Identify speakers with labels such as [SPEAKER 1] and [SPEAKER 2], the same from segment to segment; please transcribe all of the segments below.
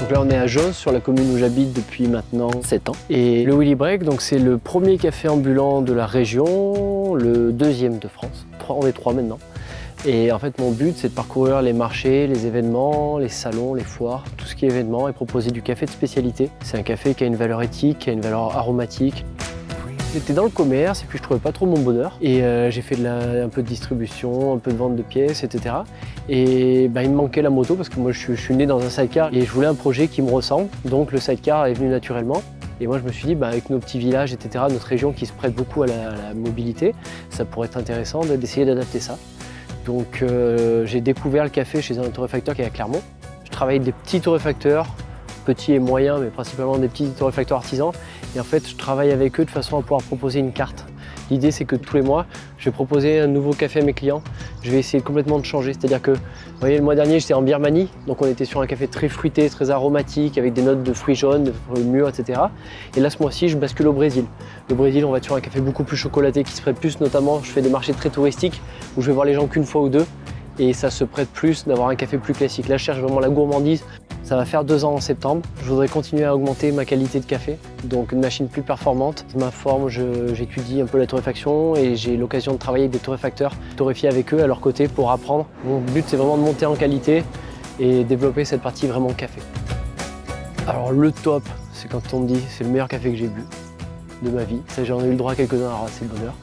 [SPEAKER 1] Donc là on est à Josse, sur la commune où j'habite depuis maintenant 7 ans. Et le Willy Break, c'est le premier café ambulant de la région, le deuxième de France. On est 3 maintenant. Et en fait mon but c'est de parcourir les marchés, les événements, les salons, les foires, tout ce qui est événement et proposer du café de spécialité. C'est un café qui a une valeur éthique, qui a une valeur aromatique. J'étais dans le commerce et puis je trouvais pas trop mon bonheur. Et j'ai fait un peu de distribution, un peu de vente de pièces, etc. Et il me manquait la moto parce que moi je suis né dans un sidecar et je voulais un projet qui me ressemble. Donc le sidecar est venu naturellement. Et moi je me suis dit, avec nos petits villages, etc., notre région qui se prête beaucoup à la mobilité, ça pourrait être intéressant d'essayer d'adapter ça. Donc j'ai découvert le café chez un torréfacteur qui est à Clermont. Je travaille avec des petits torréfacteurs, petits et moyens, mais principalement des petits torréfacteurs artisans. Et en fait, je travaille avec eux de façon à pouvoir proposer une carte. L'idée, c'est que tous les mois, je vais proposer un nouveau café à mes clients. Je vais essayer complètement de changer. C'est-à-dire que, vous voyez, le mois dernier, j'étais en Birmanie. Donc, on était sur un café très fruité, très aromatique, avec des notes de fruits jaunes, de fruits mûrs, etc. Et là, ce mois-ci, je bascule au Brésil. Le Brésil, on va être sur un café beaucoup plus chocolaté, qui se prête plus, notamment, je fais des marchés très touristiques, où je vais voir les gens qu'une fois ou deux. Et ça se prête plus d'avoir un café plus classique. Là, je cherche vraiment la gourmandise. Ça va faire 2 ans en septembre. Je voudrais continuer à augmenter ma qualité de café, donc une machine plus performante. Je m'informe, j'étudie un peu la torréfaction et j'ai l'occasion de travailler avec des torréfacteurs, torréfier avec eux à leur côté pour apprendre. Mon but, c'est vraiment de monter en qualité et développer cette partie vraiment café. Alors le top, c'est quand on me dit c'est le meilleur café que j'ai bu de ma vie. Ça, j'en ai eu le droit à quelques-uns, alors c'est le bonheur.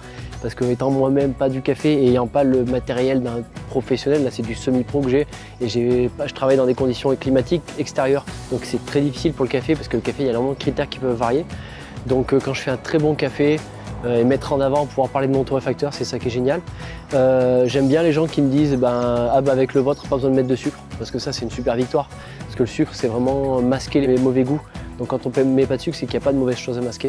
[SPEAKER 1] Parce que étant moi-même pas du café et ayant pas le matériel d'un professionnel, là c'est du semi-pro que j'ai et je travaille dans des conditions climatiques extérieures. Donc c'est très difficile pour le café parce que le café, il y a énormément de critères qui peuvent varier. Donc quand je fais un très bon café et mettre en avant, pouvoir parler de mon torréfacteur, c'est ça qui est génial. J'aime bien les gens qui me disent avec le vôtre, pas besoin de mettre de sucre, parce que ça c'est une super victoire. Parce que le sucre, c'est vraiment masquer les mauvais goûts. Donc quand on ne met pas de sucre, c'est qu'il n'y a pas de mauvaises choses à masquer.